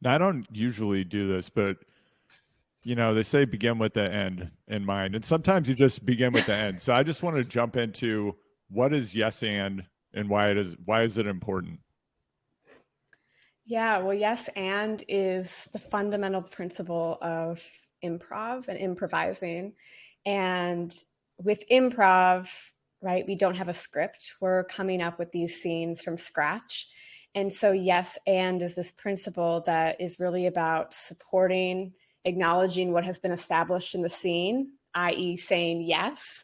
Now, I don't usually do this, but they say begin with the end in mind. And sometimes you just begin with the end. So I just want to jump into what is yes and why is it important? Yeah, well, yes, and is the fundamental principle of improv and improvising. And with improv, right, we don't have a script. We're coming up with these scenes from scratch. And so, yes, and is this principle that is really about supporting, acknowledging what has been established in the scene, i.e., saying yes,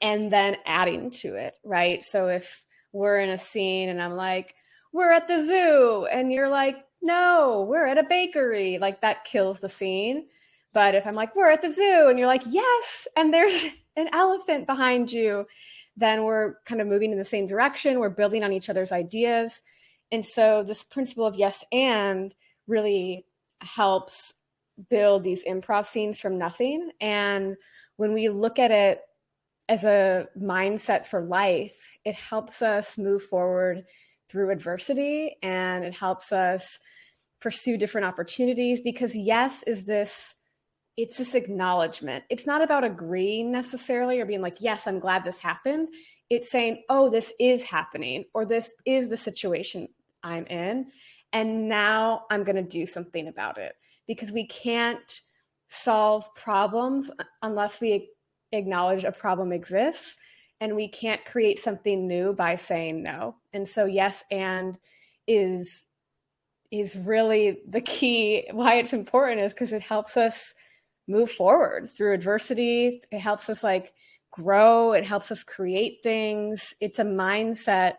and then adding to it, right? So if we're in a scene and I'm like, we're at the zoo, and you're like, no, we're at a bakery, like that kills the scene. But if I'm like, we're at the zoo, and you're like, yes, and there's an elephant behind you, then we're kind of moving in the same direction. We're building on each other's ideas. And so this principle of yes and really helps build these improv scenes from nothing. And when we look at it as a mindset for life, it helps us move forward through adversity, and it helps us pursue different opportunities, because yes is this, it's this acknowledgement. It's not about agreeing necessarily or being like, yes, I'm glad this happened. It's saying, oh, this is happening, or this is the situation I'm in, and now I'm going to do something about it, because we can't solve problems unless we acknowledge a problem exists, and we can't create something new by saying no. And so yes and is really the key. Why it's important is because it helps us move forward through adversity. It helps us like grow. It helps us create things. It's a mindset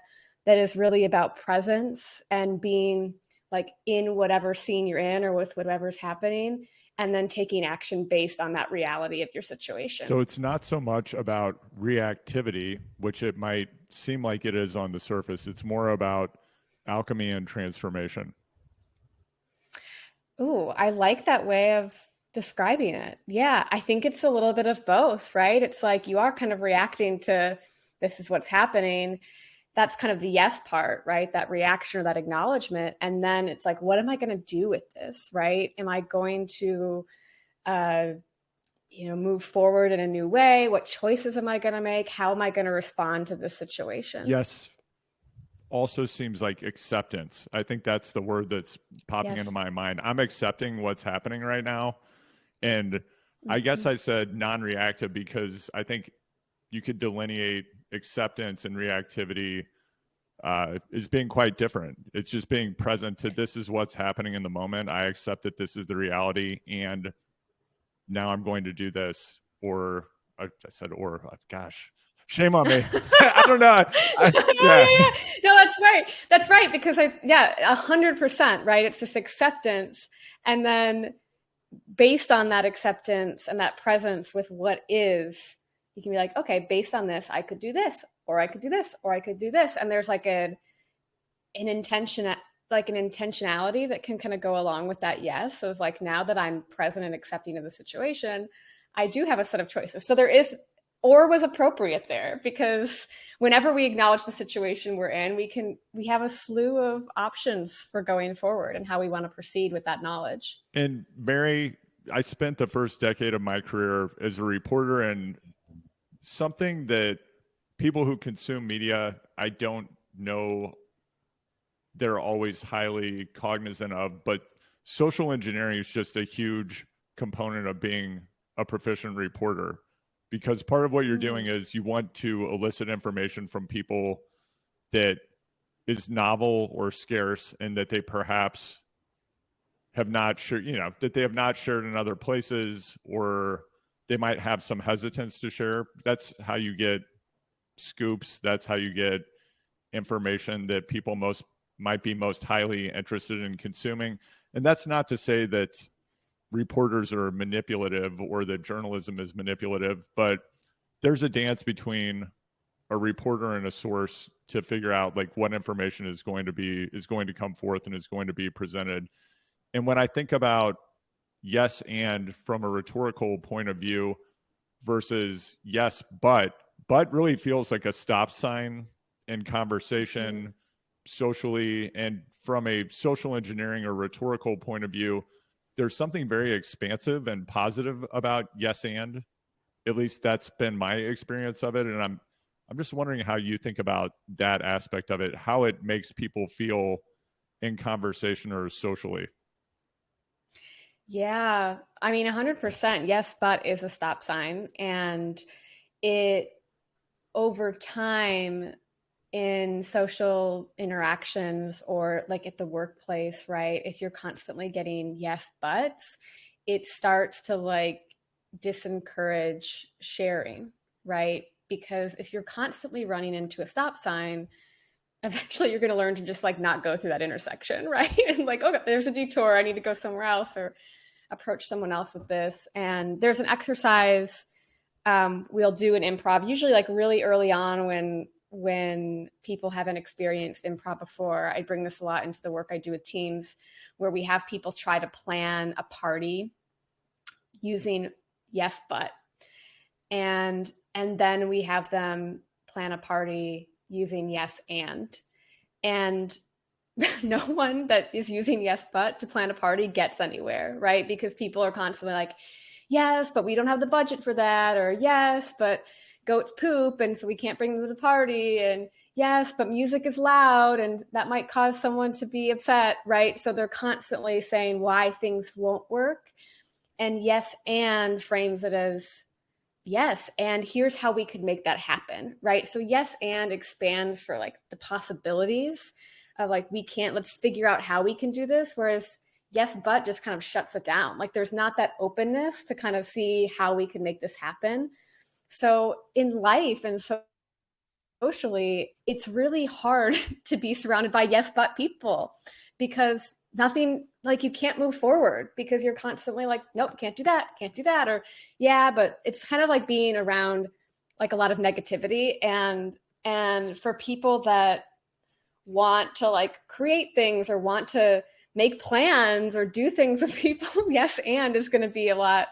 that is really about presence and being like in whatever scene you're in or with whatever's happening, and then taking action based on that reality of your situation. So it's not so much about reactivity, which it might seem like it is on the surface. It's more about alchemy and transformation. Ooh, I like that way of describing it. Yeah, I think it's a little bit of both, right? It's like you are kind of reacting to this is what's happening. That's kind of the yes part, right? That reaction or that acknowledgement. And then it's like, what am I going to do with this, right? Am I going to, move forward in a new way? What choices am I going to make? How am I going to respond to this situation? Yes. Also seems like acceptance. I think that's the word that's popping into my mind. I'm accepting what's happening right now. And I guess I said non-reactive because I think you could delineate acceptance and reactivity as being quite different. It's just being present to this is what's happening in the moment. I accept that this is the reality, and now I'm going to do this. Or I said, or gosh, shame on me. I don't know. Yeah. No, that's right. That's right. Because 100%, right? It's this acceptance. And then based on that acceptance and that presence with what is, you can be like, okay, based on this, I could do this, or I could do this, or I could do this. And there's like an intention, like an intentionality that can kind of go along with that. Yes. So it's like, now that I'm present and accepting of the situation, I do have a set of choices. So there is, or was appropriate there, because whenever we acknowledge the situation we're in, we have a slew of options for going forward and how we want to proceed with that knowledge. And Mary, I spent the first decade of my career as a reporter, and something that people who consume media, I don't know they're always highly cognizant of, but social engineering is just a huge component of being a proficient reporter, because part of what you're doing is you want to elicit information from people that is novel or scarce, and that they perhaps have not shared, that they have not shared in other places, or they might have some hesitance to share. That's how you get scoops. That's how you get information that people might be most highly interested in consuming. And that's not to say that reporters are manipulative or that journalism is manipulative, but there's a dance between a reporter and a source to figure out like what information is going to come forth and is going to be presented. And when I think about yes and from a rhetorical point of view versus yes but really feels like a stop sign in conversation, socially and from a social engineering or rhetorical point of view, there's something very expansive and positive about yes and. At least that's been my experience of it. And I'm just wondering how you think about that aspect of it, how it makes people feel in conversation or socially. Yeah, I mean, 100%. Yes, but is a stop sign. And it, over time, in social interactions or like at the workplace, right? If you're constantly getting yes, buts, it starts to like disencourage sharing, right? Because if you're constantly running into a stop sign, eventually you're going to learn to just like not go through that intersection, right? And like, okay, there's a detour. I need to go somewhere else or approach someone else with this. And there's an exercise we'll do an improv, usually like really early on when people haven't experienced improv before. I bring this a lot into the work I do with teams, where we have people try to plan a party using yes, but, and then we have them plan a party using yes, and no one that is using yes, but to plan a party gets anywhere, right? Because people are constantly like, yes, but we don't have the budget for that, or yes, but goats poop, and so we can't bring them to the party, and yes, but music is loud, and that might cause someone to be upset, right? So they're constantly saying why things won't work. And yes, and frames it as yes, and here's how we could make that happen, right? So yes, and expands for like the possibilities of like, let's figure out how we can do this. Whereas yes, but just kind of shuts it down. Like there's not that openness to kind of see how we can make this happen. So in life and socially, it's really hard to be surrounded by yes, but people, because nothing, like you can't move forward because you're constantly like, nope, can't do that. Or yeah, but it's kind of like being around like a lot of negativity. And for people that want to like create things or want to make plans or do things with people, yes, and is going to be a lot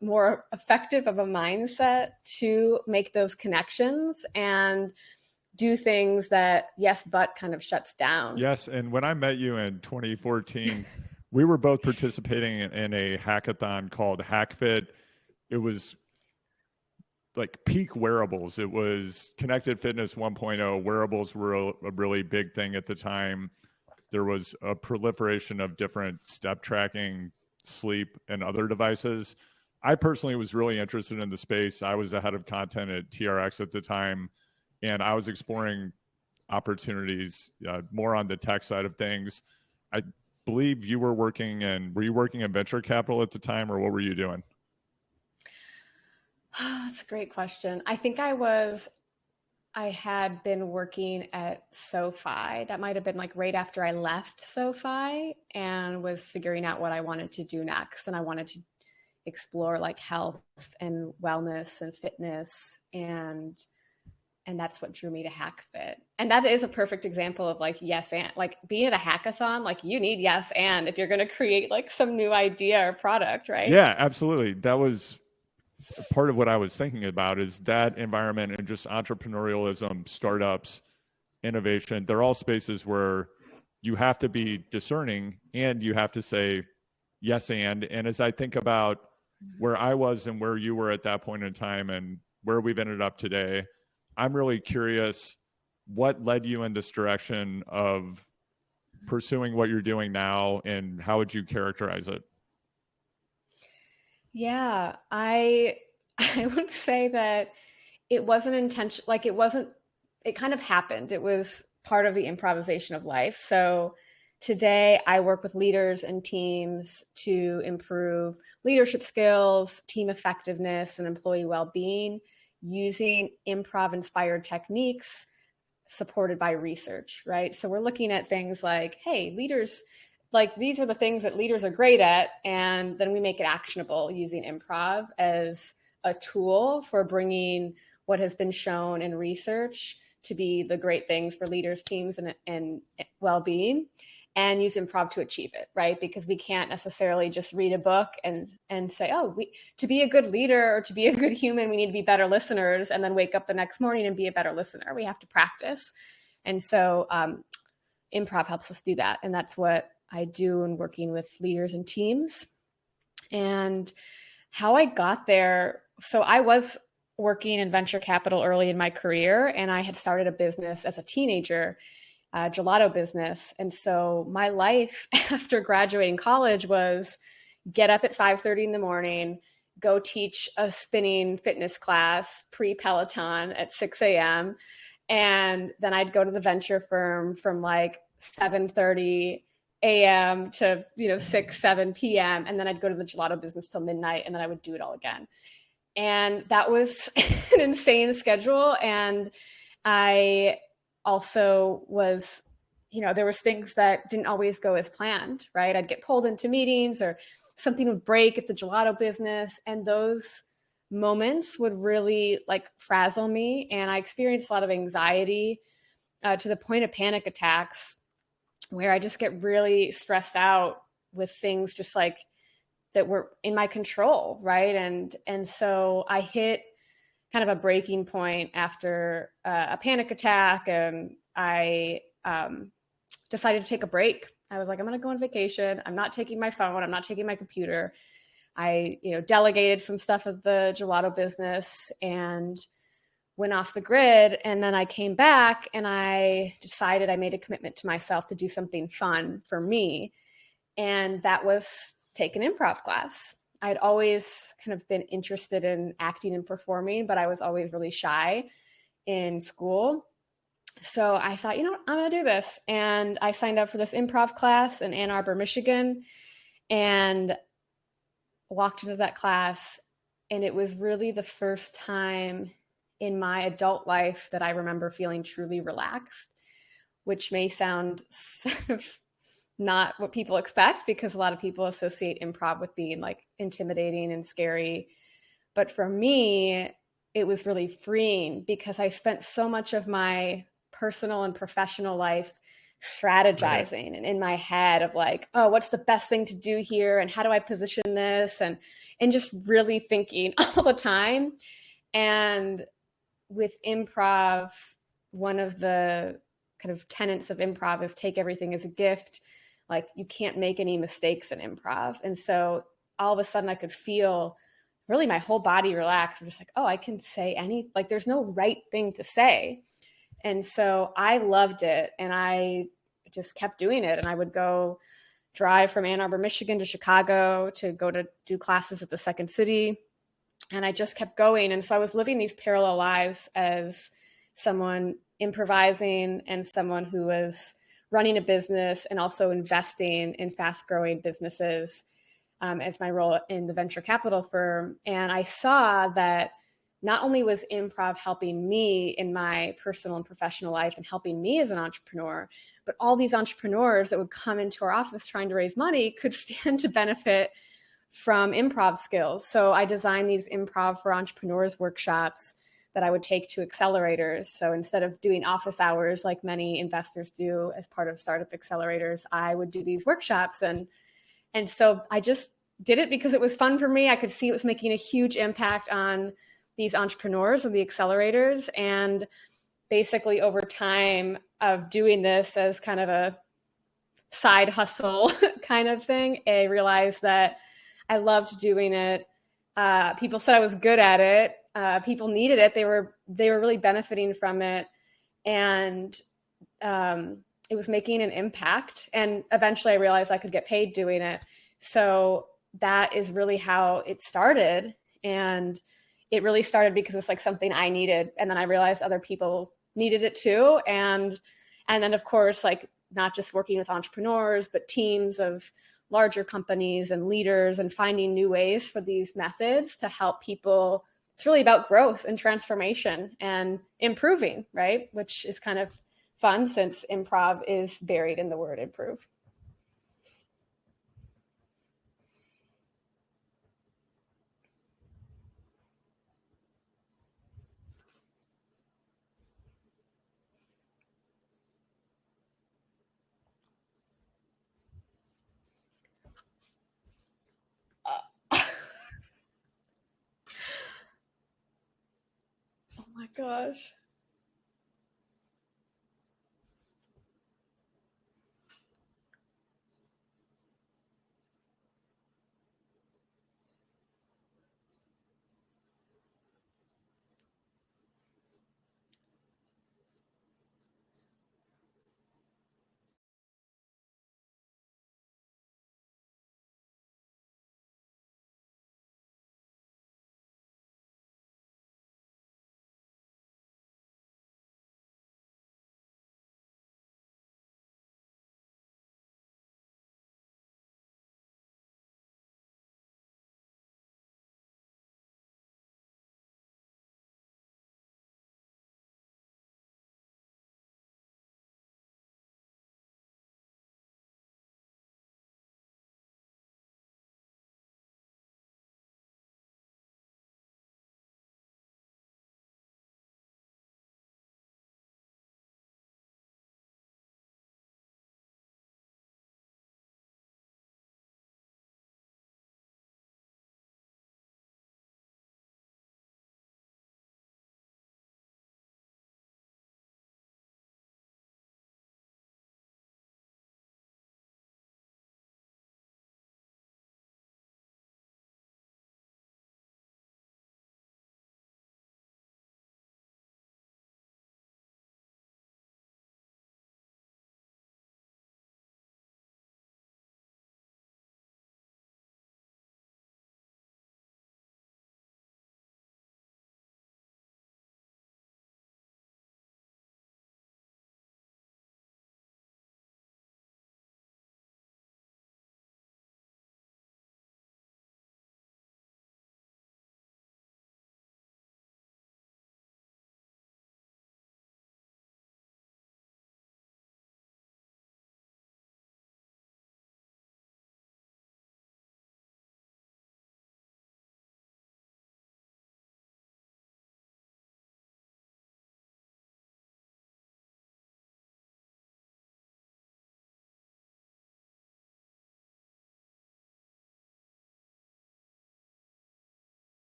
more effective of a mindset to make those connections and do things that yes, but kind of shuts down. Yes. And when I met you in 2014, we were both participating in a hackathon called HackFit. It was like peak wearables. It was connected fitness 1.0. Wearables were a really big thing at the time. There was a proliferation of different step tracking, sleep, and other devices. I personally was really interested in the space. I was the head of content at TRX at the time, and I was exploring opportunities more on the tech side of things. I believe you were were you working in venture capital at the time, or what were you doing? That's a great question. I think I had been working at SoFi. That might have been like right after I left SoFi and was figuring out what I wanted to do next. And I wanted to explore like health and wellness and fitness, and that's what drew me to HackFit. And that is a perfect example of like yes and, like being at a hackathon, like you need yes and if you're going to create like some new idea or product, right? Yeah, absolutely. That was part of what I was thinking about, is that environment and just entrepreneurialism, startups, innovation. They're all spaces where you have to be discerning and you have to say yes and as I think about where I was and where you were at that point in time and where we've ended up today, I'm really curious what led you in this direction of pursuing what you're doing now, and how would you characterize it? Yeah, I I would say that it wasn't intention, like it kind of happened. It was part of the improvisation of life. So today I work with leaders and teams to improve leadership skills, team effectiveness, and employee well-being using improv inspired techniques supported by research, right? So we're looking at things like, hey, leaders, like these are the things that leaders are great at, and then we make it actionable using improv as a tool for bringing what has been shown in research to be the great things for leaders, teams, and well-being, and use improv to achieve it, right? Because we can't necessarily just read a book and say, oh, to be a good leader or to be a good human, we need to be better listeners, and then wake up the next morning and be a better listener. We have to practice. And so improv helps us do that. And that's what I do in working with leaders and teams. And how I got there, so I was working in venture capital early in my career, and I had started a business as a teenager, a gelato business. And so my life after graduating college was get up at 5:30 in the morning, go teach a spinning fitness class pre-Peloton at 6 a.m. And then I'd go to the venture firm from like 7:30 a.m. to 6, 7 p.m. And then I'd go to the gelato business till midnight, and then I would do it all again. And that was an insane schedule. And I also was, there was things that didn't always go as planned, right? I'd get pulled into meetings or something would break at the gelato business. And those moments would really like frazzle me. And I experienced a lot of anxiety to the point of panic attacks, where I just get really stressed out with things just like that were in my control, right? And so I hit kind of a breaking point after a panic attack, and I decided to take a break. I was like, I'm going to go on vacation. I'm not taking my phone. I'm not taking my computer. I, delegated some stuff of the gelato business and went off the grid. And then I came back and I decided, I made a commitment to myself to do something fun for me. And that was take an improv class. I'd always kind of been interested in acting and performing, but I was always really shy in school. So I thought, I'm going to do this. And I signed up for this improv class in Ann Arbor, Michigan, and walked into that class. And it was really the first time in my adult life that I remember feeling truly relaxed, which may sound sort of not what people expect, because a lot of people associate improv with being like intimidating and scary. But for me, it was really freeing, because I spent so much of my personal and professional life strategizing and in my head of like, oh, what's the best thing to do here? And how do I position this? And just really thinking all the time. And with improv, one of the kind of tenets of improv is take everything as a gift. Like, you can't make any mistakes in improv. And so all of a sudden I could feel really my whole body relax. I'm just like, oh, I can say any, like, there's no right thing to say. And so I loved it, and I just kept doing it. And I would go drive from Ann Arbor, Michigan to Chicago to go to do classes at the Second City. And I just kept going. And so I was living these parallel lives as someone improvising and someone who was running a business and also investing in fast-growing businesses as my role in the venture capital firm. And I saw that not only was improv helping me in my personal and professional life and helping me as an entrepreneur, but all these entrepreneurs that would come into our office trying to raise money could stand to benefit from improv skills. So I designed these improv for entrepreneurs workshops that I would take to accelerators. So instead of doing office hours like many investors do as part of startup accelerators, I would do these workshops. And so I just did it because it was fun for me. I could see it was making a huge impact on these entrepreneurs and the accelerators. And basically over time of doing this as kind of a side hustle kind of thing, I realized that I loved doing it. People said I was good at it. People needed it. They were really benefiting from it. And it was making an impact. And eventually I realized I could get paid doing it. So that is really how it started. And it really started because it's like something I needed. And then I realized other people needed it too. And then of course, like not just working with entrepreneurs, but teams of larger companies and leaders, and finding new ways for these methods to help people. It's really about growth and transformation and improving, right? Which is kind of fun since improv is buried in the word improve. Oh my gosh.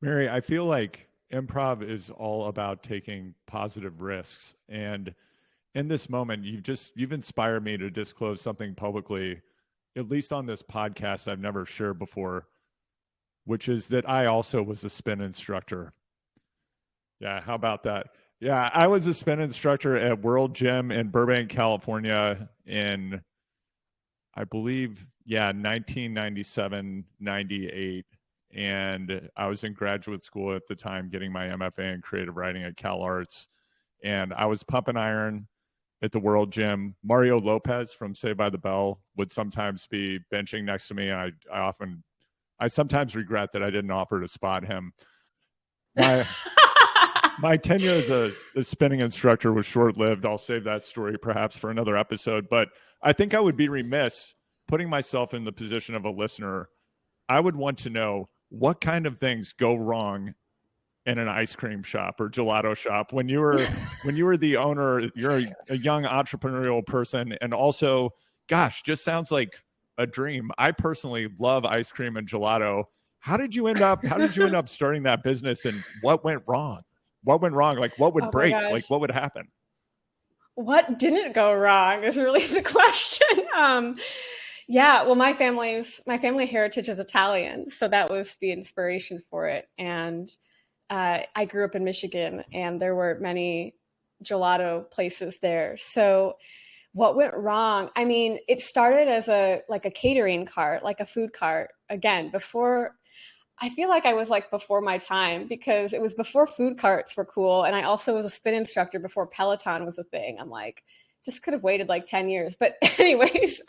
Mary, I feel like improv is all about taking positive risks. And in this moment, you've inspired me to disclose something publicly, at least on this podcast I've never shared before, which is that I also was a spin instructor. Yeah, how about that? Yeah, I was a spin instructor at World Gym in Burbank, California in, I believe, 1997, 98. And I was in graduate school at the time getting my MFA in creative writing at Cal Arts. And I was pumping iron at the World Gym. Mario Lopez from Saved by the Bell would sometimes be benching next to me. I sometimes regret that I didn't offer to spot him. My tenure as a spinning instructor was short-lived. I'll save that story perhaps for another episode. But I think I would be remiss putting myself in the position of a listener. I would want to know what kind of things go wrong in an ice cream shop or gelato shop when you were the owner. You're a young entrepreneurial person, and also, gosh, just sounds like a dream. I personally love ice cream and gelato. How did you end up starting that business, and what went wrong? What went wrong? Like, what would break? Like, what would happen? What didn't go wrong is really the question. Yeah, well, my family heritage is Italian, so that was the inspiration for it. And I grew up in Michigan, and there were many gelato places there. So what went wrong? I mean, it started as a catering cart, like a food cart. Again, I feel like I was like before my time, because it was before food carts were cool. And I also was a spin instructor before Peloton was a thing. I'm like, just could have waited like 10 years. But anyways,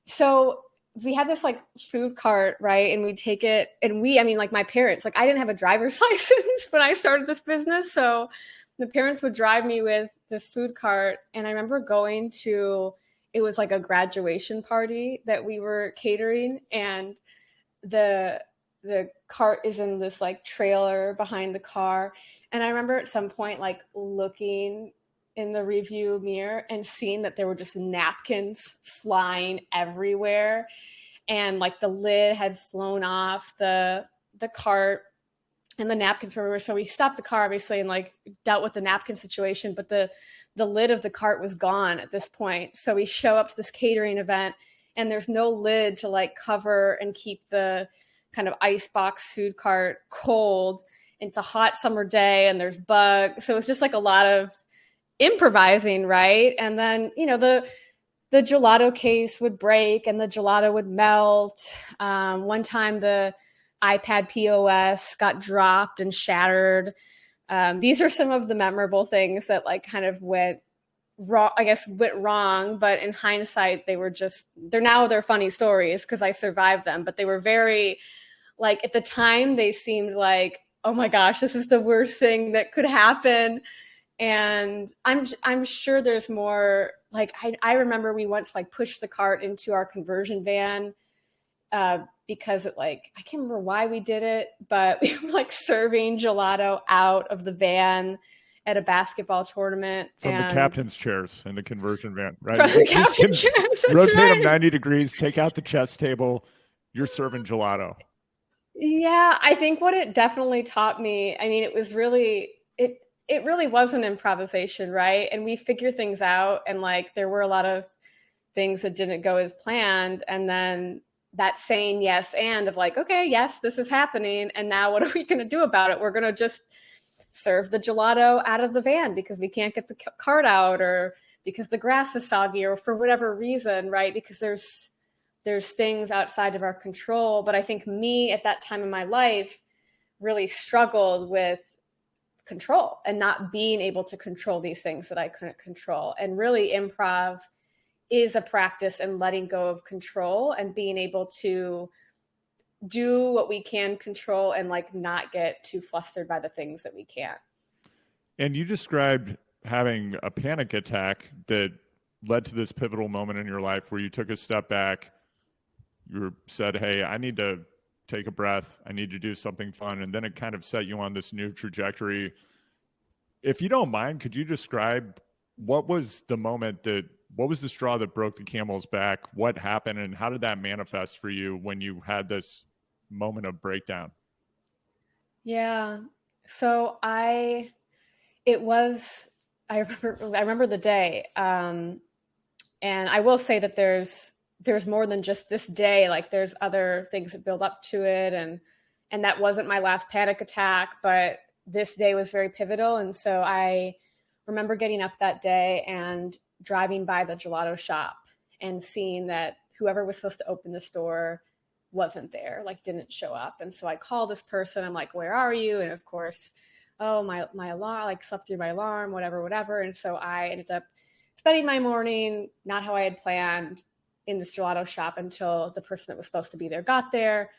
so we had this like food cart, right? And we'd take it, and like my parents, like I didn't have a driver's license when I started this business. So the parents would drive me with this food cart. And I remember it was like a graduation party that we were catering. And the cart is in this like trailer behind the car. And I remember at some point like looking in the review mirror and seeing that there were just napkins flying everywhere. And like the lid had flown off the cart, and the napkins were everywhere. So we stopped the car obviously and like dealt with the napkin situation, but the lid of the cart was gone at this point. So we show up to this catering event, and there's no lid to like cover and keep the kind of icebox food cart cold. It's a hot summer day and there's bugs. So it's just like a lot of improvising, right? And then, the gelato case would break and the gelato would melt. One time the iPad POS got dropped and shattered. These are some of the memorable things that like kind of went wrong, but in hindsight, they're funny stories because I survived them, but they were very, like, at the time they seemed like, oh my gosh, this is the worst thing that could happen. And I'm sure there's more. Like, I remember we once like pushed the cart into our conversion van because I can't remember why we did it, but we were like serving gelato out of the van at a basketball tournament. From the captain's chairs in the conversion van, right? From the captain's chairs, rotate them 90 degrees, take out the chess table, you're serving gelato. Yeah, I think what it definitely taught me, I mean, it really was an improvisation, right? And we figure things out, and like there were a lot of things that didn't go as planned. And then that saying yes and of like, okay, yes, this is happening. And now what are we going to do about it? We're going to just serve the gelato out of the van because we can't get the cart out, or because the grass is soggy, or for whatever reason, right? Because there's things outside of our control. But I think me at that time in my life really struggled with control and not being able to control these things that I couldn't control. And really improv is a practice in letting go of control and being able to do what we can control and like not get too flustered by the things that we can't. And you described having a panic attack that led to this pivotal moment in your life where you took a step back. You said, hey, I need to take a breath. I need to do something fun. And then it kind of set you on this new trajectory. If you don't mind, could you describe what was the straw that broke the camel's back? What happened, and how did that manifest for you when you had this moment of breakdown? Yeah. So it was, I remember the day. And I will say that there's more than just this day. Like there's other things that build up to it. And that wasn't my last panic attack, but this day was very pivotal. And so I remember getting up that day and driving by the gelato shop and seeing that whoever was supposed to open the store wasn't there, like didn't show up. And so I called this person. I'm like, where are you? And of course, oh, my alarm, like slept through my alarm, whatever. And so I ended up spending my morning, not how I had planned, in this gelato shop until the person that was supposed to be there got there.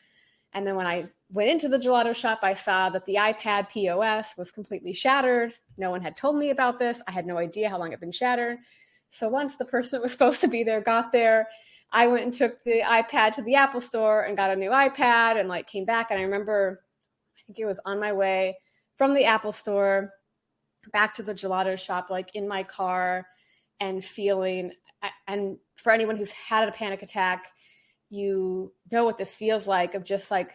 And then when I went into the gelato shop, I saw that the iPad POS was completely shattered. No one had told me about this. I had no idea how long it had been shattered. So once the person that was supposed to be there got there, I went and took the iPad to the Apple store and got a new iPad and like came back. And I remember, I think it was on my way from the Apple store back to the gelato shop, like in my car, and feeling, and for anyone who's had a panic attack, you know what this feels like, of just like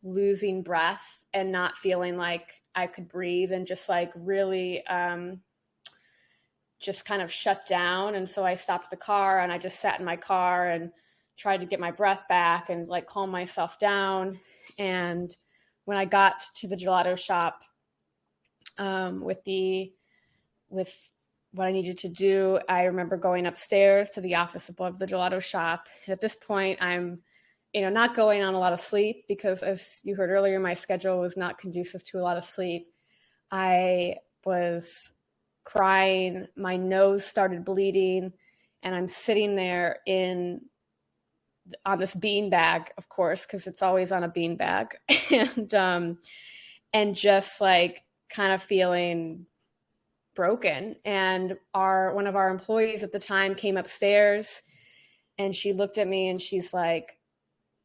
losing breath and not feeling like I could breathe, and just like really just kind of shut down. And so I stopped the car and I just sat in my car and tried to get my breath back and like calm myself down. And when I got to the gelato shop, with what I needed to do, I remember going upstairs to the office above the gelato shop. And at this point, I'm, not going on a lot of sleep, because as you heard earlier, my schedule was not conducive to a lot of sleep. I was crying, my nose started bleeding, and I'm sitting there on this bean bag, of course, because it's always on a bean bag, and just like kind of feeling broken. And one of our employees at the time came upstairs, and she looked at me and she's like,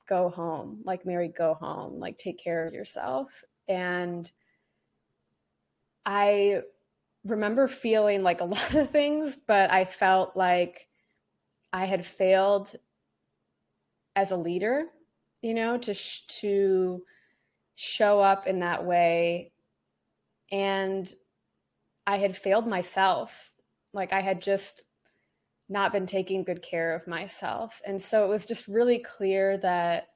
go home, like, Mary, go home, like, take care of yourself. And I remember feeling like a lot of things, but I felt like I had failed as a leader, to show up in that way. And I had failed myself. Like, I had just not been taking good care of myself. And so it was just really clear that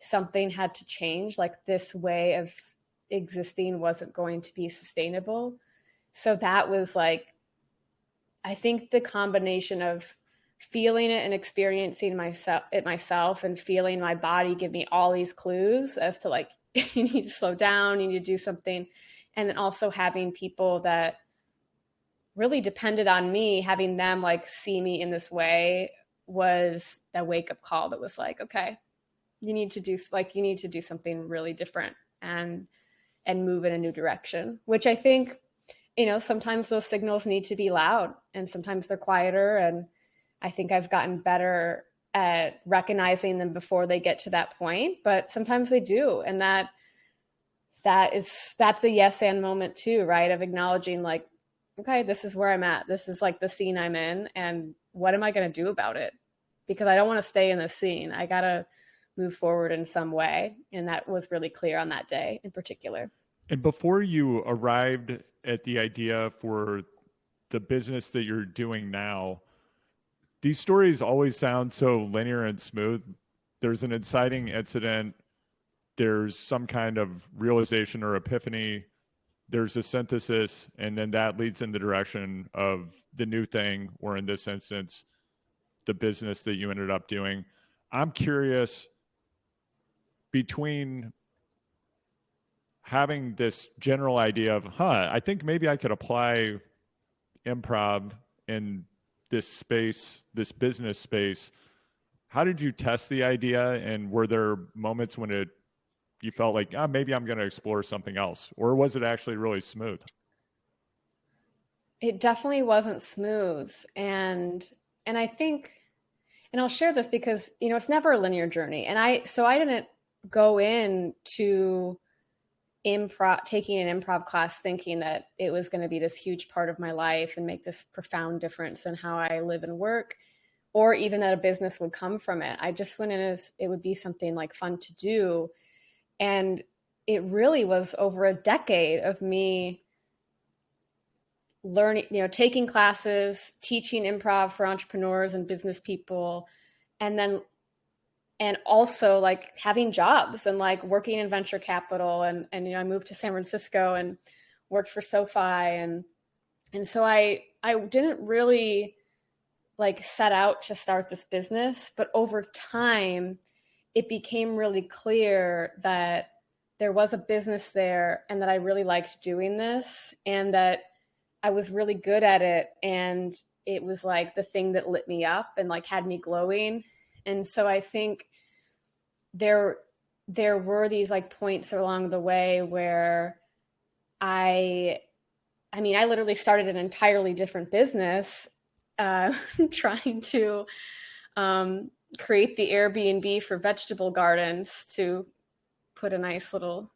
something had to change. Like, this way of existing wasn't going to be sustainable. So that was like, I think the combination of feeling it and experiencing myself and feeling my body give me all these clues as to like, you need to slow down, you need to do something. And then also having people that really depended on me, having them like see me in this way, was that wake up call that was like, okay, you need to do something really different and move in a new direction, which I think, sometimes those signals need to be loud and sometimes they're quieter. And I think I've gotten better at recognizing them before they get to that point, but sometimes they do. And that's a yes and moment too, right? Of acknowledging like, okay, this is where I'm at. This is like the scene I'm in. And what am I going to do about it? Because I don't want to stay in this scene. I got to move forward in some way. And that was really clear on that day in particular. And before you arrived at the idea for the business that you're doing now, these stories always sound so linear and smooth. There's an inciting incident. There's some kind of realization or epiphany. There's a synthesis, and then that leads in the direction of the new thing, or in this instance, the business that you ended up doing. I'm curious, between having this general idea of, I think maybe I could apply improv in this space, this business space. How did you test the idea? And were there moments when you felt like, maybe I'm going to explore something else? Or was it actually really smooth? It definitely wasn't smooth. And I think, and I'll share this because, it's never a linear journey. And I didn't go into taking an improv class thinking that it was going to be this huge part of my life and make this profound difference in how I live and work, or even that a business would come from it. I just went in as it would be something like fun to do. And it really was over a decade of me learning, taking classes, teaching improv for entrepreneurs and business people, and also like having jobs and like working in venture capital. And I moved to San Francisco and worked for SoFi. And so I didn't really like set out to start this business, but over time, it became really clear that there was a business there and that I really liked doing this and that I was really good at it. And it was like the thing that lit me up and like had me glowing. And so I think there were these like points along the way where I literally started an entirely different business, trying to create the Airbnb for vegetable gardens, to put a nice little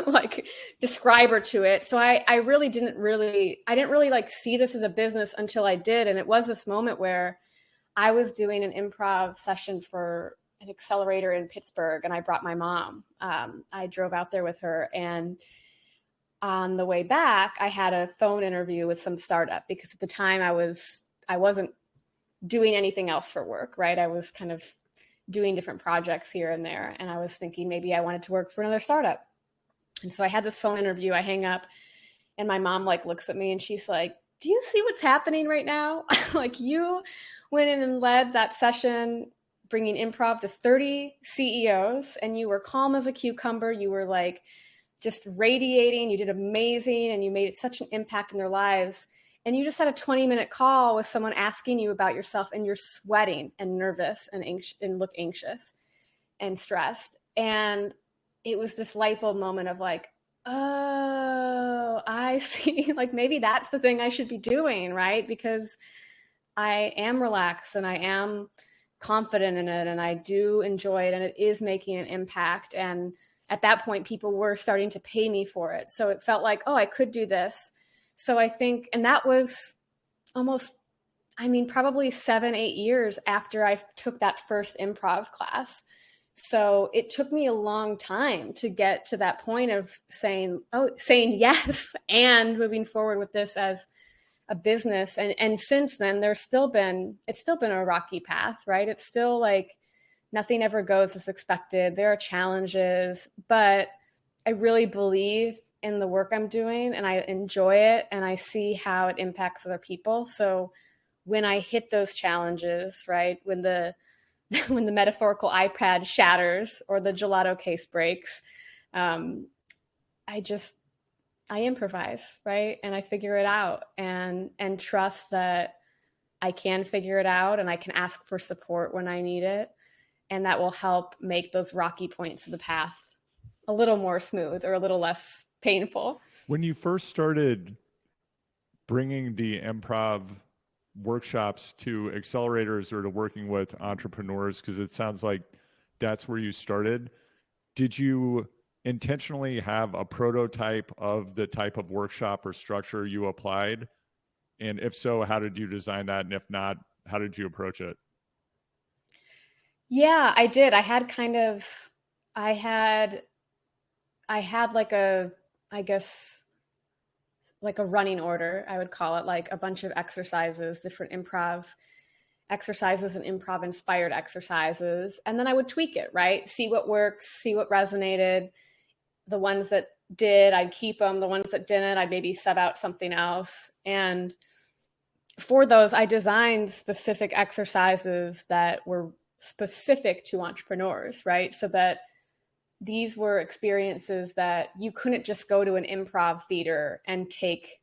like describer to it. So I didn't really like see this as a business until I did. And it was this moment where I was doing an improv session for an accelerator in Pittsburgh, and I brought my mom. I drove out there with her, and on the way back, I had a phone interview with some startup because at the time I wasn't doing anything else for work, right? I was kind of doing different projects here and there. And I was thinking maybe I wanted to work for another startup. And so I had this phone interview, I hang up, and my mom like looks at me and she's like, do you see what's happening right now? Like, you went in and led that session, bringing improv to 30 CEOs, and you were calm as a cucumber. You were like just radiating. You did amazing, and you made such an impact in their lives. And you just had a 20-minute call with someone asking you about yourself, and you're sweating and nervous and anxious and look anxious and stressed. And it was this light bulb moment of like, oh, I see. Like, maybe that's the thing I should be doing, right? Because I am relaxed and I am confident in it and I do enjoy it and it is making an impact. And at that point, people were starting to pay me for it. So it felt like, oh, I could do this. So I think, and that was almost, probably 7-8 years after I took that first improv class. So it took me a long time to get to that point of saying yes and moving forward with this as a business. And since then, it's still been a rocky path, right? It's still like nothing ever goes as expected. There are challenges, but I really believe in the work I'm doing and I enjoy it and I see how it impacts other people. So when I hit those challenges, right, when the metaphorical iPad shatters or the gelato case breaks, I improvise, right? And I figure it out and trust that I can figure it out and I can ask for support when I need it. And that will help make those rocky points of the path a little more smooth or a little less painful. When you first started bringing the improv workshops to accelerators or to working with entrepreneurs, because it sounds like that's where you started, did you intentionally have a prototype of the type of workshop or structure you applied? And if so, how did you design that? And if not, how did you approach it? Yeah, I did. I had like I guess like a running order, I would call it, like a bunch of exercises, different improv exercises and improv inspired exercises. And then I would tweak it, right? See what works, see what resonated. The ones that did, I'd keep them. The ones that didn't, I'd maybe sub out something else. And for those, I designed specific exercises that were specific to entrepreneurs, right? So that these were experiences that you couldn't just go to an improv theater and take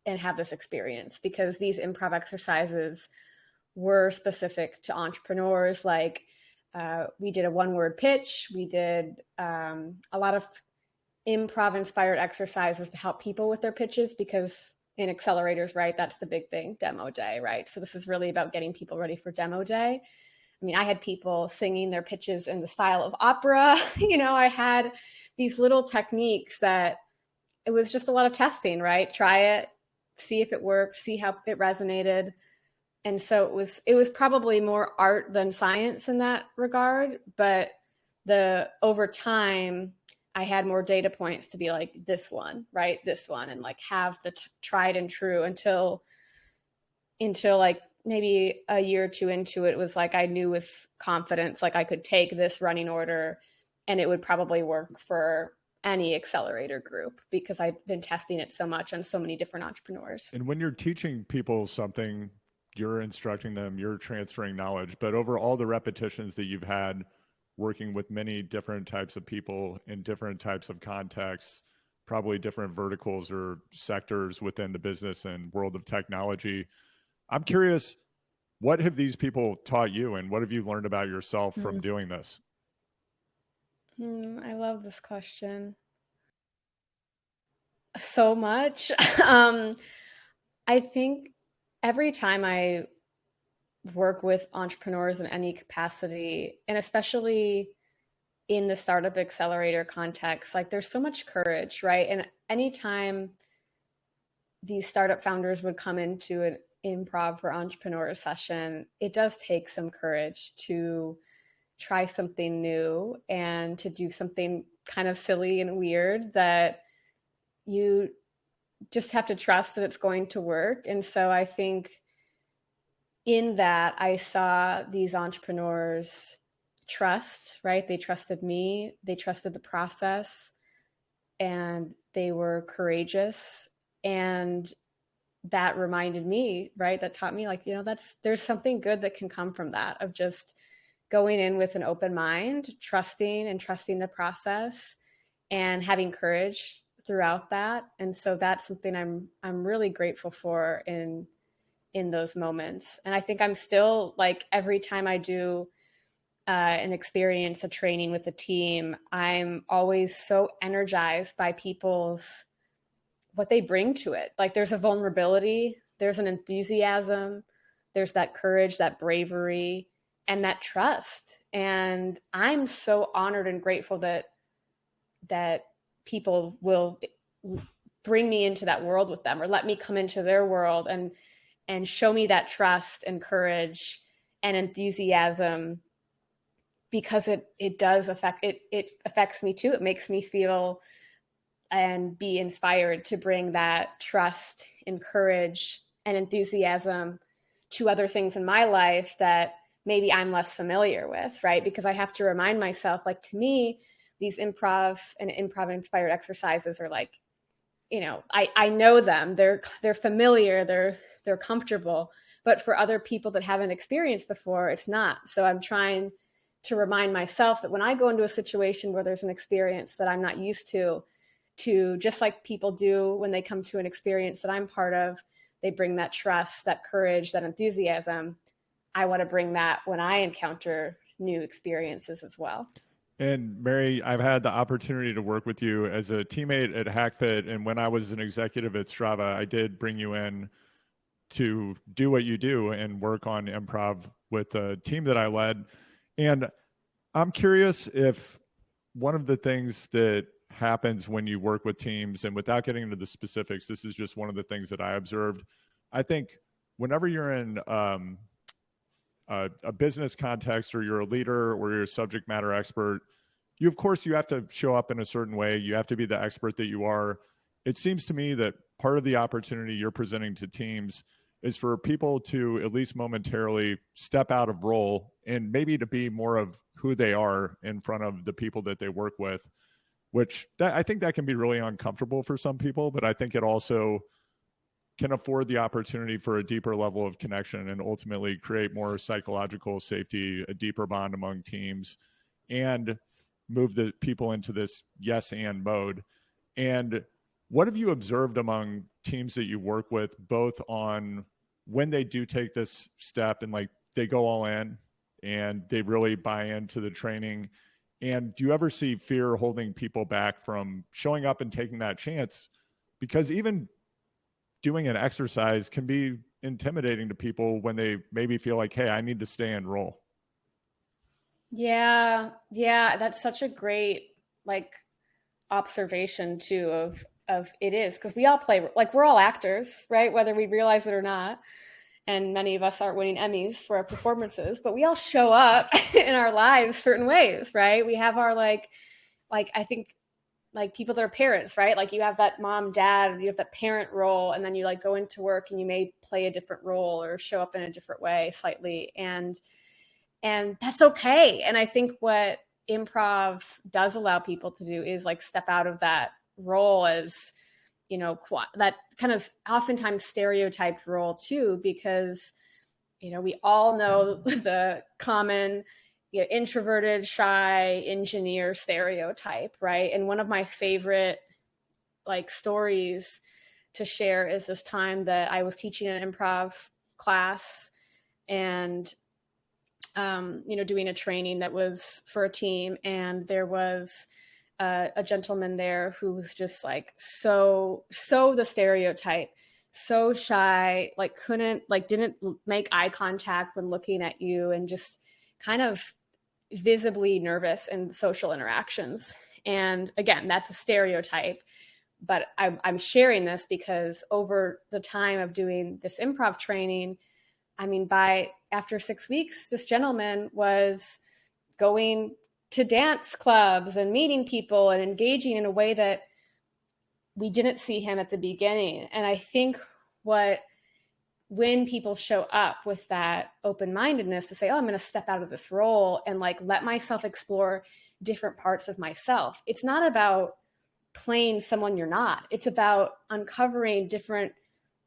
and have this experience, because these improv exercises were specific to entrepreneurs. Like we did a one-word pitch. We did a lot of improv inspired exercises to help people with their pitches, because in accelerators, right, that's the big thing, demo day, right? So this is really about getting people ready for demo day. I had people singing their pitches in the style of opera. I had these little techniques that it was just a lot of testing, right? Try it, see if it worked, see how it resonated. And so it was probably more art than science in that regard. But over time, I had more data points to be like, this one, right? This one, and like have the tried and true until like maybe a year or two into it was like I knew with confidence like I could take this running order and it would probably work for any accelerator group because I've been testing it so much on so many different entrepreneurs. And when you're teaching people something, you're instructing them, you're transferring knowledge, but over all the repetitions that you've had working with many different types of people in different types of contexts, probably different verticals or sectors within the business and world of technology, I'm curious, what have these people taught you and what have you learned about yourself from doing this? I love this question. So much. I think every time I work with entrepreneurs in any capacity, and especially in the startup accelerator context, like there's so much courage, right? And anytime these startup founders would come into an improv for entrepreneur session, it does take some courage to try something new and to do something kind of silly and weird that you just have to trust that it's going to work. And so I think in that I saw these entrepreneurs trust, right? They trusted me, they trusted the process, and they were courageous. And that reminded me, right? That taught me like, there's something good that can come from that, of just going in with an open mind, trusting the process and having courage throughout that. And so that's something I'm really grateful for in those moments. And I think I'm still like, every time I do an experience, a training with a team, I'm always so energized by what they bring to it. Like there's a vulnerability, there's an enthusiasm, there's that courage, that bravery, and that trust. And I'm so honored and grateful that people will bring me into that world with them, or let me come into their world and show me that trust and courage and enthusiasm, because it does affect it affects me too. It makes me feel and be inspired to bring that trust and courage and enthusiasm to other things in my life that maybe I'm less familiar with, right? Because I have to remind myself, like, to me, these improv inspired exercises are like, I know them, they're familiar, they're comfortable, but for other people that haven't experienced before, it's not. So I'm trying to remind myself that when I go into a situation where there's an experience that I'm not used to just like people do when they come to an experience that I'm part of, they bring that trust, that courage, that enthusiasm. I want to bring that when I encounter new experiences as well. And Mary, I've had the opportunity to work with you as a teammate at HackFit. And when I was an executive at Strava, I did bring you in to do what you do and work on improv with a team that I led. And I'm curious if one of the things that happens when you work with teams, and without getting into the specifics, this is just one of the things that I observed. I think whenever you're in a business context, or you're a leader, or you're a subject matter expert, of course you have to show up in a certain way. You have to be the expert that you are. It seems to me that part of the opportunity you're presenting to teams is for people to at least momentarily step out of role and maybe to be more of who they are in front of the people that they work with, which I think that can be really uncomfortable for some people, but I think it also can afford the opportunity for a deeper level of connection and ultimately create more psychological safety, a deeper bond among teams, and move the people into this yes and mode. And what have you observed among teams that you work with, both on when they do take this step and like they go all in and they really buy into the training? And do you ever see fear holding people back from showing up and taking that chance? Because even doing an exercise can be intimidating to people when they maybe feel like, hey, I need to stay in role. Yeah, that's such a great observation too of it is, because we all play, like, we're all actors, right? Whether we realize it or not. And many of us aren't winning Emmys for our performances, but we all show up in our lives certain ways, right? We have our I think like people that are parents, right? Like you have that mom, dad, you have that parent role, and then you like go into work and you may play a different role or show up in a different way slightly. And that's okay. And I think what improv does allow people to do is like step out of that role as, you know, that kind of oftentimes stereotyped role too, because, you know, we all know the common, you know, introverted, shy engineer stereotype, right? And one of my favorite like stories to share is this time that I was teaching an improv class and, you know, doing a training that was for a team. And there was a gentleman there who was just like, so the stereotype, so shy, like didn't make eye contact when looking at you, and just kind of visibly nervous in social interactions. And again, that's a stereotype, but I'm sharing this because over the time of doing this improv training, I mean, after 6 weeks, this gentleman was going to dance clubs and meeting people and engaging in a way that we didn't see him at the beginning. And I think when people show up with that open-mindedness to say, oh, I'm going to step out of this role and like let myself explore different parts of myself. It's not about playing someone you're not. It's about uncovering different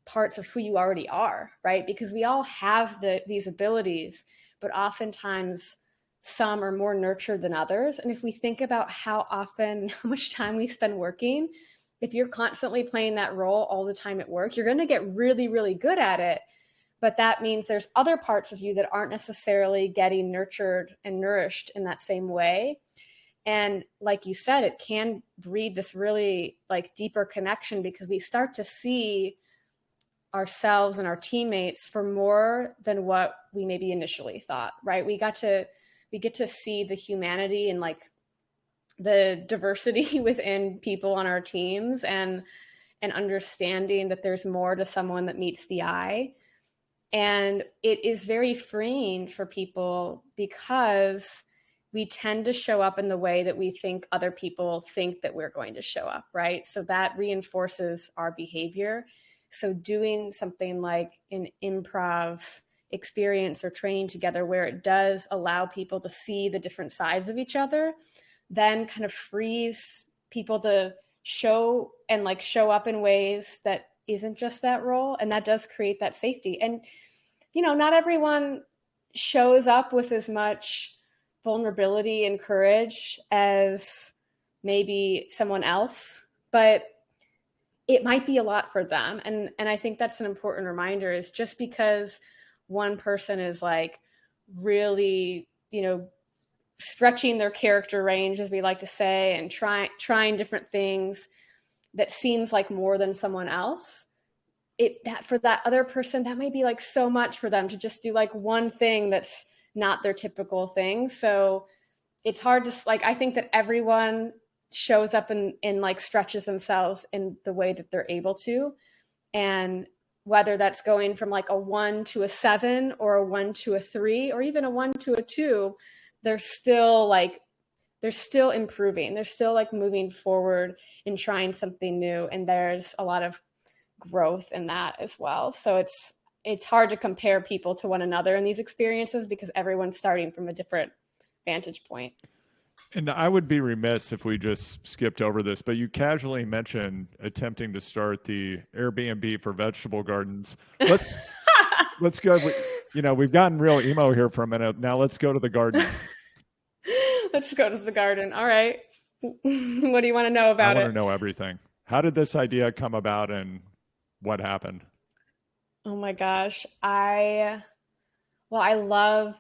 parts of who you already are, right? Because we all have these abilities, but oftentimes some are more nurtured than others. And if we think about how much time we spend working, if you're constantly playing that role all the time at work, you're going to get really, really good at it. But that means there's other parts of you that aren't necessarily getting nurtured and nourished in that same way. And like you said, it can breed this really like deeper connection because we start to see ourselves and our teammates for more than what we maybe initially thought, right? We get to see the humanity and like the diversity within people on our teams, and understanding that there's more to someone that meets the eye. And it is very freeing for people because we tend to show up in the way that we think other people think that we're going to show up, right? So that reinforces our behavior. So doing something like an improv experience or training together where it does allow people to see the different sides of each other, then kind of frees people to show up in ways that isn't just that role. And that does create that safety. And, you know, not everyone shows up with as much vulnerability and courage as maybe someone else, but it might be a lot for them. And I think that's an important reminder, is just because one person is like really, you know, stretching their character range, as we like to say, and trying different things that seems like more than someone else, that for that other person, that might be like so much for them to just do like one thing that's not their typical thing. So it's hard to like, I think that everyone shows up and like stretches themselves in the way that they're able to. And whether that's going from like a 1 to a 7 or a 1 to a 3 or even a 1 to a 2, they're still improving. They're still like moving forward and trying something new. And there's a lot of growth in that as well. So it's hard to compare people to one another in these experiences because everyone's starting from a different vantage point. And I would be remiss if we just skipped over this, but you casually mentioned attempting to start the Airbnb for vegetable gardens. Let's go. You know, we've gotten real emo here for a minute. Now let's go to the garden. Let's go to the garden. All right. What do you want to know about it? I want to know everything. How did this idea come about and what happened? Oh my gosh. I love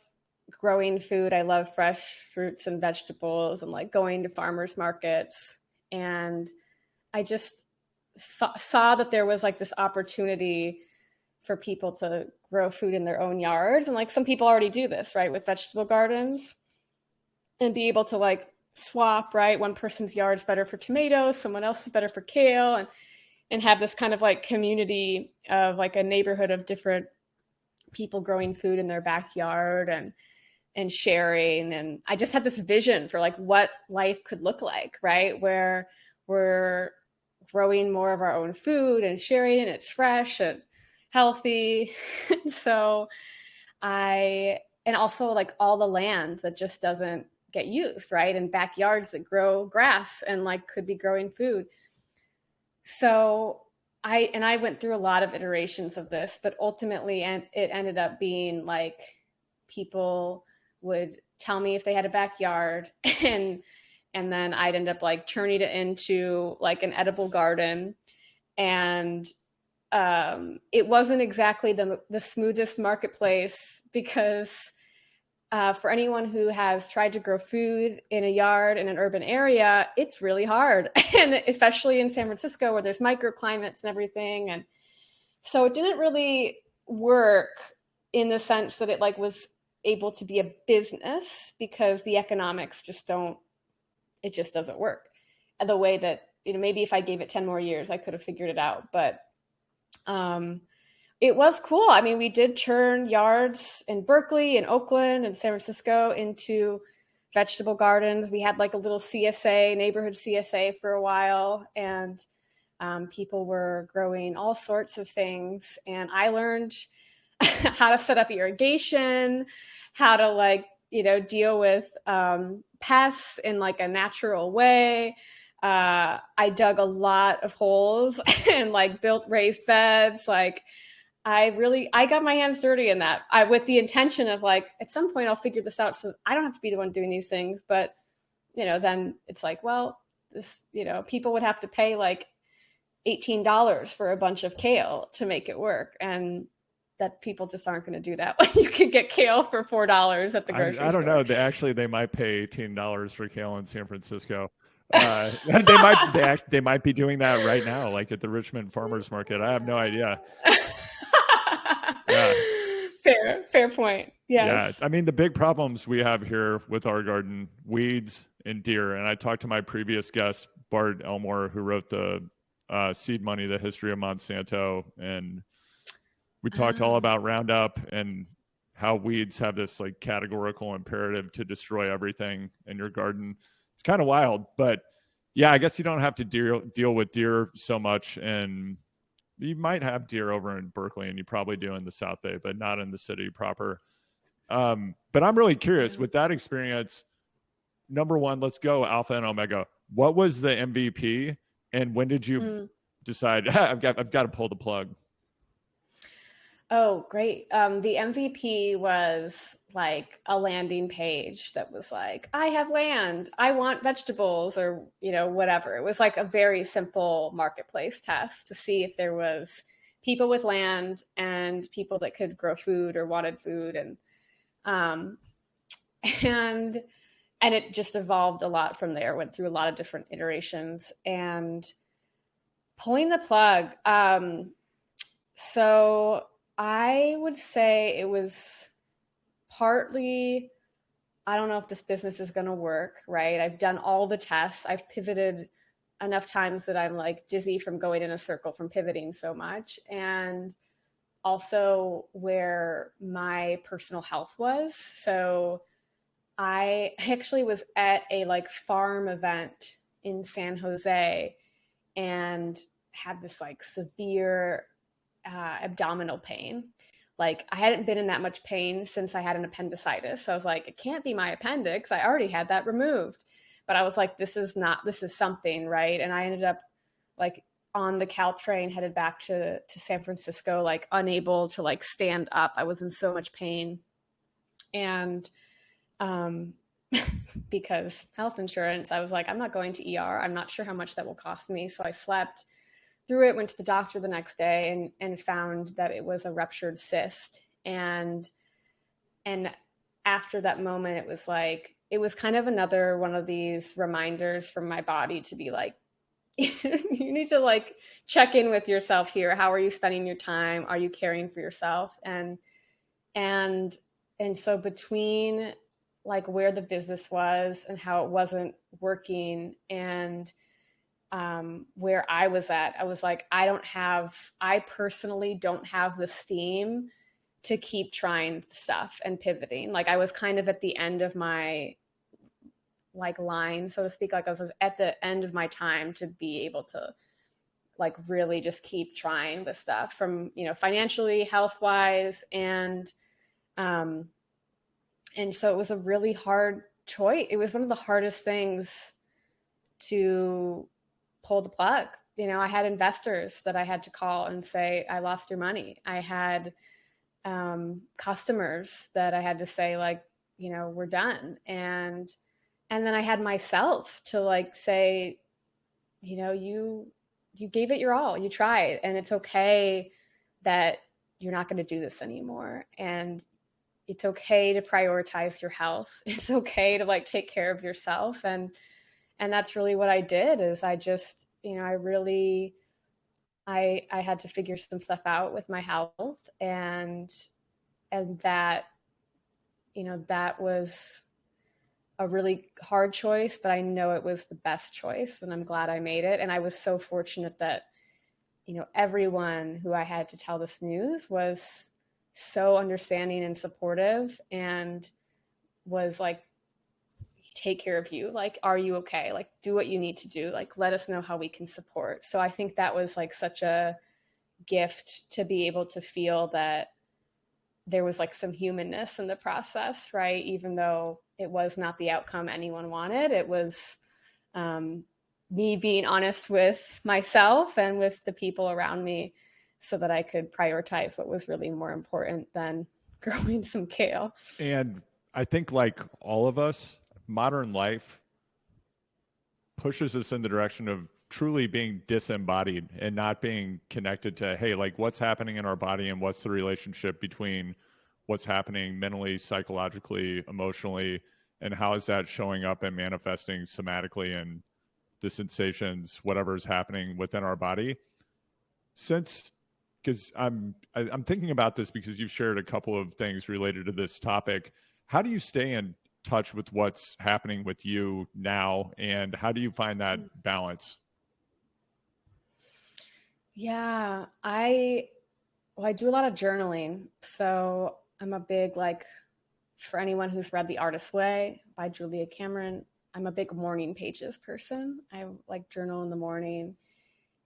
growing food. I love fresh fruits and vegetables and like going to farmers markets. And I just saw that there was like this opportunity for people to grow food in their own yards. And like some people already do this, right, with vegetable gardens, and be able to like swap, right? One person's yard's better for tomatoes, someone else is better for kale, and have this kind of like community of like a neighborhood of different people growing food in their backyard and sharing. And I just had this vision for like what life could look like, right? Where we're growing more of our own food and sharing it. It's fresh and healthy. So and also like all the land that just doesn't get used, right? And backyards that grow grass and like could be growing food. So I went through a lot of iterations of this, but ultimately it ended up being like people would tell me if they had a backyard and then I'd end up like turning it into like an edible garden. And it wasn't exactly the smoothest marketplace because for anyone who has tried to grow food in a yard in an urban area, it's really hard. And especially in San Francisco where there's microclimates and everything. And so it didn't really work in the sense that it like was able to be a business because the economics just doesn't work. And the way that, maybe if I gave it 10 more years, I could have figured it out. But it was cool. I mean, we did turn yards in Berkeley and Oakland and San Francisco into vegetable gardens. We had like a little CSA, neighborhood CSA for a while, and people were growing all sorts of things. And I learned how to set up irrigation, how to like, deal with pests in like a natural way. I dug a lot of holes and like built raised beds. Like I got my hands dirty in that with the intention of like, at some point I'll figure this out so I don't have to be the one doing these things. But, then it's like, well, this, people would have to pay like $18 for a bunch of kale to make it work. And that people just aren't going to do that when you can get kale for $4 at the grocery store. I don't know. They might pay $18 for kale in San Francisco. They might be doing that right now, like at the Richmond Farmers Market. I have no idea. Yeah. Fair point. Yes. Yeah. I mean, the big problems we have here with our garden, weeds and deer. And I talked to my previous guest, Bart Elmore, who wrote the Seed Money, The History of Monsanto. And we talked all about Roundup and how weeds have this like categorical imperative to destroy everything in your garden. It's kind of wild, but yeah, I guess you don't have to deal with deer so much. And you might have deer over in Berkeley, and you probably do in the South Bay, but not in the city proper. But I'm really curious with that experience. Number one, let's go Alpha and Omega. What was the MVP, and when did you decide I've got to pull the plug? Oh, great. The MVP was like a landing page that was like, I have land, I want vegetables, or, whatever. It was like a very simple marketplace test to see if there was people with land and people that could grow food or wanted food. And it just evolved a lot from there, went through a lot of different iterations. And pulling the plug. So I would say it was partly, I don't know if this business is going to work, right? I've done all the tests. I've pivoted enough times that I'm like dizzy from going in a circle from pivoting so much. And also where my personal health was. So I actually was at a like farm event in San Jose and had this like severe abdominal pain. Like I hadn't been in that much pain since I had an appendicitis. So I was like, it can't be my appendix. I already had that removed. But I was like, this is something, right? And I ended up like on the Caltrain headed back to San Francisco, like unable to like stand up. I was in so much pain. And because health insurance, I was like, I'm not going to ER. I'm not sure how much that will cost me. So I slept through it, went to the doctor the next day and found that it was a ruptured cyst. And after that moment, it was kind of another one of these reminders from my body to be like, you need to like check in with yourself here. How are you spending your time? Are you caring for yourself? And so between like where the business was and how it wasn't working and where I was at, I was like, I personally don't have the steam to keep trying stuff and pivoting. Like I was kind of at the end of my like line, so to speak. Like I was at the end of my time to be able to like really just keep trying this stuff from, you know, financially, health wise. And so it was a really hard choice. It was one of the hardest things to pull the plug. You know, I had investors that I had to call and say, I lost your money. I had customers that I had to say, like, you know, we're done. And then I had myself to like say, you know, you gave it your all, you tried, and it's okay that you're not going to do this anymore. And it's okay to prioritize your health. It's okay to like take care of yourself. And that's really what I did. Is I just, you know, I had to figure some stuff out with my health, and that, you know, that was a really hard choice, but I know it was the best choice, and I'm glad I made it. And I was so fortunate that, you know, everyone who I had to tell this news was so understanding and supportive, and was like, take care of you. Like, are you okay? Like, do what you need to do. Like, let us know how we can support. So I think that was like such a gift to be able to feel that there was like some humanness in the process, right? Even though it was not the outcome anyone wanted, it was me being honest with myself and with the people around me, so that I could prioritize what was really more important than growing some kale. And I think, like all of us, modern life pushes us in the direction of truly being disembodied and not being connected to, hey, like what's happening in our body and what's the relationship between what's happening mentally, psychologically, emotionally, and how is that showing up and manifesting somatically and the sensations, whatever is happening within our body. Because I'm thinking about this because you've shared a couple of things related to this topic. How do you stay in touch with what's happening with you now, and how do you find that balance? Yeah, I do a lot of journaling. So I'm a big, like, for anyone who's read The Artist's Way by Julia Cameron, I'm a big morning pages person. I like journal in the morning,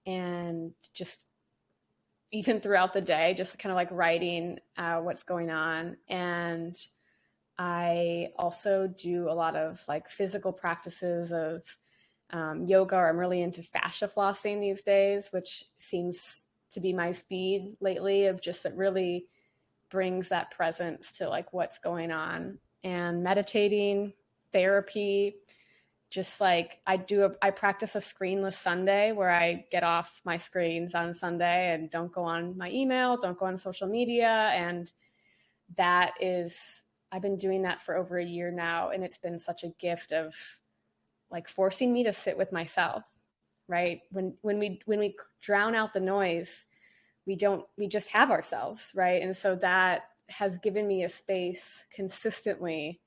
and just even throughout the day, just kind of like writing what's going on. And I also do a lot of like physical practices of yoga, or I'm really into fascia flossing these days, which seems to be my speed lately, of just, it really brings that presence to like what's going on. And meditating, therapy, just like I practice a screenless Sunday, where I get off my screens on Sunday and don't go on my email, don't go on social media. And that is, I've been doing that for over a year now. And it's been such a gift of like forcing me to sit with myself, right? When we drown out the noise, we just have ourselves, right? And so that has given me a space consistently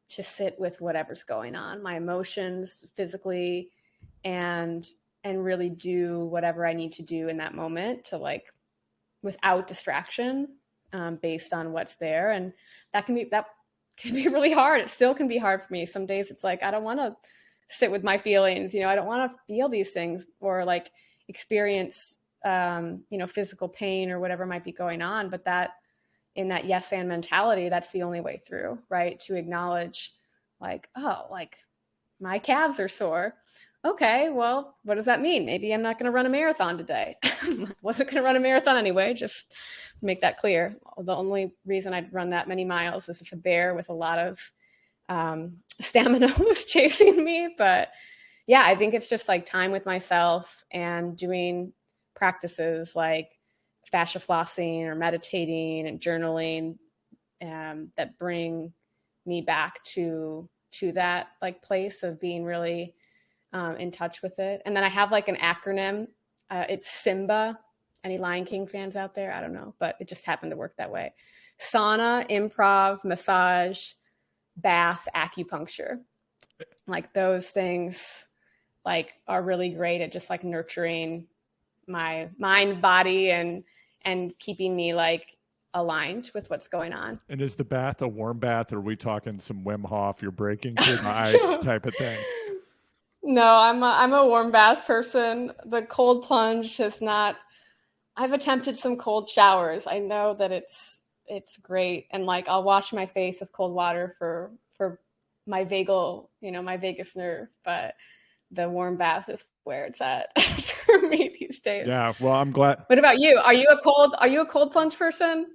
to sit with whatever's going on, my emotions physically, and really do whatever I need to do in that moment to, like, without distraction, based on what's there. And that can be really hard. It still can be hard for me. Some days it's like, I don't want to sit with my feelings, I don't want to feel these things, or like experience, physical pain or whatever might be going on. But that, in that yes and mentality, that's the only way through, right? To acknowledge, like, oh, like my calves are sore. Okay, well, what does that mean? Maybe I'm not going to run a marathon today. Wasn't going to run a marathon anyway, just make that clear. The only reason I'd run that many miles is if a bear with a lot of stamina was chasing me. But yeah, I think it's just like time with myself and doing practices like fascia flossing or meditating and journaling, that bring me back to that like place of being really in touch with it. And then I have like an acronym. It's SIMBA. Any Lion King fans out there? I don't know, but it just happened to work that way. Sauna, improv, massage, bath, acupuncture. Like those things like are really great at just like nurturing my mind, body, and keeping me like aligned with what's going on. And is the bath a warm bath, or are we talking some Wim Hof, you're breaking through the ice type of thing? No, I'm a warm bath person. The cold plunge has not. I've attempted some cold showers. I know that it's great, and like I'll wash my face with cold water for my my vagus nerve, but the warm bath is where it's at for me these days. Yeah, well, I'm glad. What about you? Are you a cold plunge person?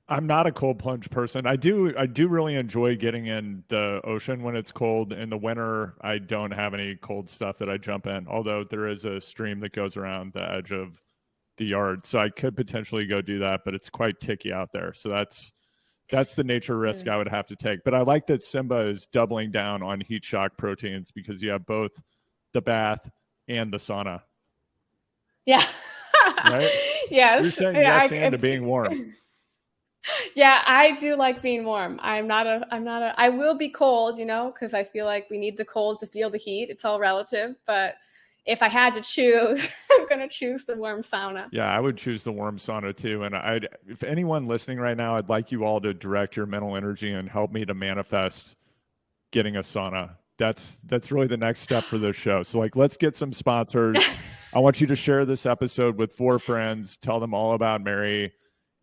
I'm not a cold plunge person. I do really enjoy getting in the ocean when it's cold. In the winter, I don't have any cold stuff that I jump in, although there is a stream that goes around the edge of the yard. So I could potentially go do that, but it's quite ticky out there. So that's the nature risk I would have to take. But I like that Simba is doubling down on heat shock proteins, because you have both the bath and the sauna. Yeah. Right? Yes. You're saying yes and to being warm. Yeah, I do like being warm. I will be cold, because I feel like we need the cold to feel the heat. It's all relative. But if I had to choose, I'm going to choose the warm sauna. Yeah, I would choose the warm sauna too. And if anyone listening right now, I'd like you all to direct your mental energy and help me to manifest getting a sauna. That's really the next step for this show. So let's get some sponsors. I want you to share this episode with 4 friends, tell them all about Mary,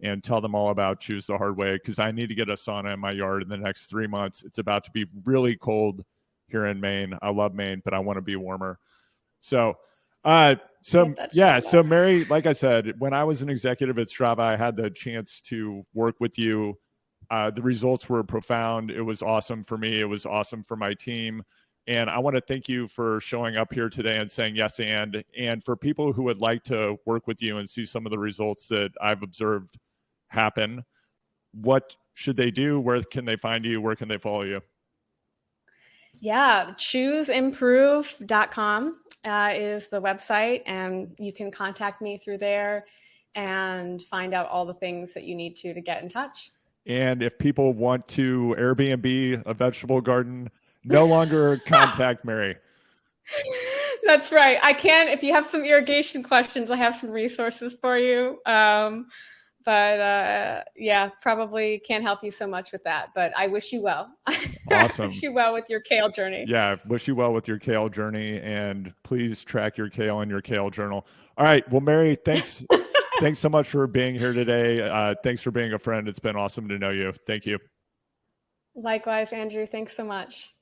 and tell them all about Choose the Hard Way, because I need to get a sauna in my yard in the next 3 months. It's about to be really cold here in Maine. I love Maine, but I want to be warmer. So Mary, like I said, when I was an executive at Strava, I had the chance to work with you. The results were profound. It was awesome for me. It was awesome for my team. And I want to thank you for showing up here today and saying yes and for people who would like to work with you and see some of the results that I've observed happen, what should they do? Where can they find you? Where can they follow you? Yeah, chooseimprove.com is the website, and you can contact me through there and find out all the things that you need to get in touch. And if people want to Airbnb a vegetable garden, no longer contact Mary. That's right. I can, if you have some irrigation questions, I have some resources for you. Probably can't help you so much with that, but I wish you well. Awesome. Wish you well with your kale journey. Yeah, wish you well with your kale journey, and please track your kale in your kale journal. All right. Well, Mary, thanks. Thanks so much for being here today. Thanks for being a friend. It's been awesome to know you. Thank you. Likewise, Andrew. Thanks so much.